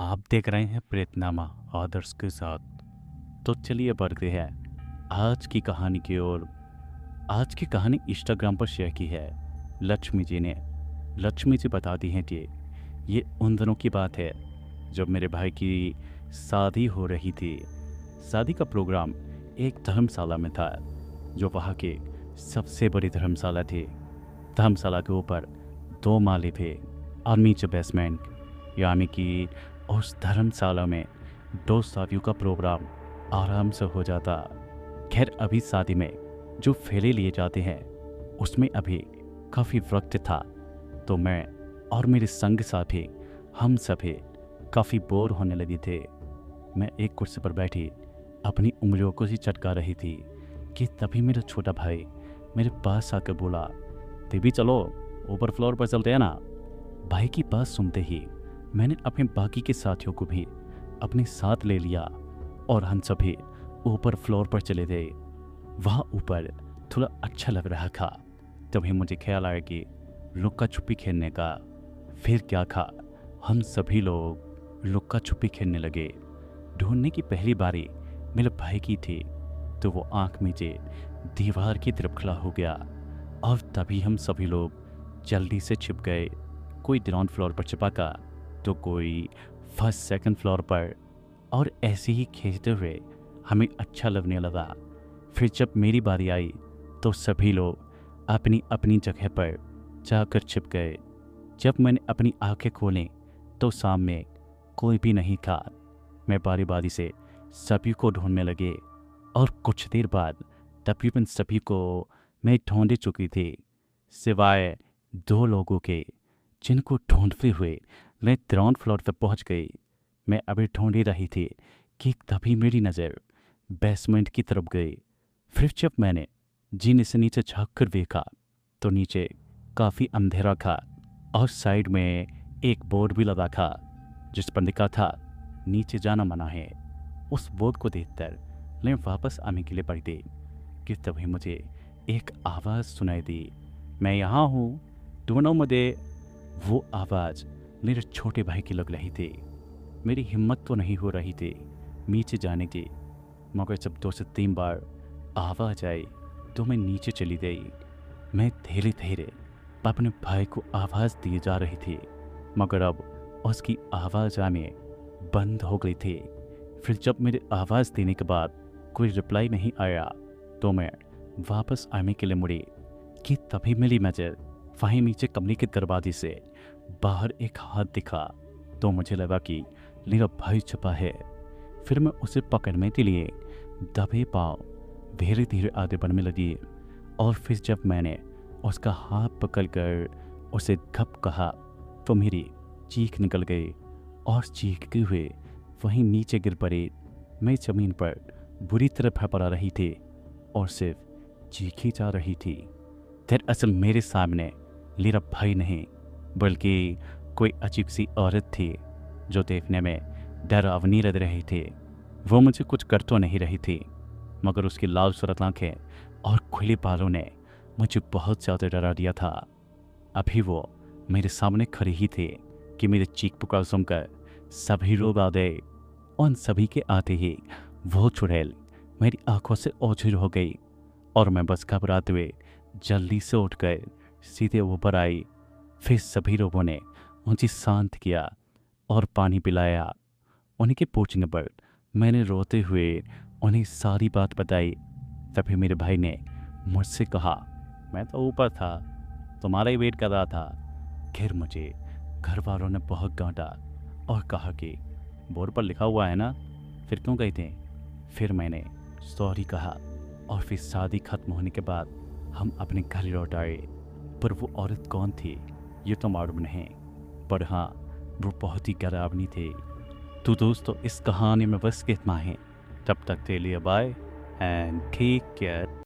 आप देख रहे हैं प्रेतनामा आदर्श के साथ। तो चलिए बढ़ते हैं आज की कहानी की ओर। आज की कहानी इंस्टाग्राम पर शेयर की है लक्ष्मी जी ने। लक्ष्मी जी बताती हैं कि ये उन दिनों की बात है जब मेरे भाई की शादी हो रही थी। शादी का प्रोग्राम एक धर्मशाला में था, जो वहाँ की सबसे बड़ी धर्मशाला थी। धर्मशाला के ऊपर 2 माले थे और नीचे बेसमेंट, यानी कि उस धर्मशाला में 2 शादियों का प्रोग्राम आराम से हो जाता। खैर, अभी शादी में जो फेरे लिए जाते हैं उसमें अभी काफ़ी वक्त था, तो मैं और मेरे संग साथी हम सभी काफ़ी बोर होने लगे थे। मैं एक कुर्सी पर बैठी अपनी उंगलियों को ही चटका रही थी कि तभी मेरा छोटा भाई मेरे पास आकर बोला, "देवी चलो, ऊपर फ्लोर पर चलते हैं ना।" भाई की बात सुनते ही मैंने अपने बाकी के साथियों को भी अपने साथ ले लिया और हम सभी ऊपर फ्लोर पर चले गए। वहाँ ऊपर थोड़ा अच्छा लग रहा था। तभी मुझे ख्याल आया कि लुक्का छुपी खेलने का। फिर क्या था, हम सभी लोग लुक्का छुपी खेलने लगे। ढूंढने की पहली बारी मेरे भाई की थी, तो वो आंख मीचे दीवार की तरफ खड़ा हो गया और तभी हम सभी लोग जल्दी से छिप गए। कोई ग्राउंड फ्लोर पर छिपा का, तो कोई फर्स्ट सेकंड फ्लोर पर, और ऐसे ही खींचते हुए हमें अच्छा लगने लगा। फिर जब मेरी बारी आई तो सभी लोग अपनी अपनी जगह पर जाकर छिप गए। जब मैंने अपनी आंखें खोलें तो सामने कोई भी नहीं था। मैं बारी बारी से सभी को ढूंढने लगे और कुछ देर बाद तकरीबन सभी को मैं ढूंढ चुकी थी, सिवाय 2 लोगों के, जिनको ढूंढते हुए मैं ग्राउंड फ्लोर तक पहुंच गई। मैं अभी ढूंढ ही रही थी कि तभी मेरी नज़र बेसमेंट की तरफ गई। फिर जब मैंने जीने से नीचे झाँक कर देखा तो नीचे काफ़ी अंधेरा था और साइड में एक बोर्ड भी लगा था जिस पर लिखा था, "नीचे जाना मना है।" उस बोर्ड को देखकर मैं वापस आने के लिए बढ़ गई कि तभी मुझे एक आवाज़ सुनाई दी, "मैं यहाँ हूँ, ढूंढो मुझे।" वो आवाज़ मेरे छोटे भाई की लग रही थी। मेरी हिम्मत तो नहीं हो रही थी नीचे जाने की, मगर जब 2 से 3 बार आवाज़ आई तो मैं नीचे चली गई। मैं धीरे धीरे अपने भाई को आवाज़ दिए जा रही थी, मगर अब उसकी आवाज़ आने बंद हो गई थी। फिर जब मेरे आवाज़ देने के बाद कोई रिप्लाई नहीं आया तो मैं वापस आने के लिए मुड़ी कि तभी मेरी नज़र वहीं नीचे कमरे के दरवाजे से बाहर एक हाथ दिखा, तो मुझे लगा कि मेरा भाई छुपा है। फिर मैं उसे पकड़ने के लिए दबे पाँव धीरे धीरे आगे बढ़ने लगी और फिर जब मैंने उसका हाथ पकड़कर उसे घप कहा तो मेरी चीख निकल गई और चीखते हुए वहीं नीचे गिर पड़ी। मैं ज़मीन पर बुरी तरह फड़फड़ा रही थी और सिर्फ चीखी जा रही थी। दरअसल मेरे सामने मेरा भाई नहीं, बल्कि कोई अजीब सी औरत थी जो देखने में डरावनी लग रही थी। वो मुझे कुछ कर तो नहीं रही थी, मगर उसकी लाल सूरत आंखें और खुले बालों ने मुझे बहुत ज़्यादा डरा दिया था। अभी वो मेरे सामने खड़ी ही थी कि मेरे चीख पुकार सुनकर सभी लोग आ गए। उन सभी के आते ही वो चुड़ैल मेरी आंखों से ओझल हो गई और मैं बस घबराते हुए जल्दी से उठ कर सीधे ऊपर आई। फिर सभी लोगों ने मुझे शांत किया और पानी पिलाया। उनके पूछने पर मैंने रोते हुए उन्हें सारी बात बताई। तभी मेरे भाई ने मुझसे कहा, "मैं तो ऊपर था, तुम्हारा ही वेट कर रहा था।" खैर, मुझे घर वालों ने बहुत डांटा और कहा कि बोर्ड पर लिखा हुआ है ना, फिर क्यों गए थे। फिर मैंने सॉरी कहा और फिर शादी खत्म होने के बाद हम अपने घर लौट आए। पर वो औरत कौन थी ये तो मालूम नहीं, पर हाँ, वो बहुत ही डरावनी थी। तो दोस्तों, इस कहानी में बस कितना है। तब तक के लिए बाय एंड टेक केयर।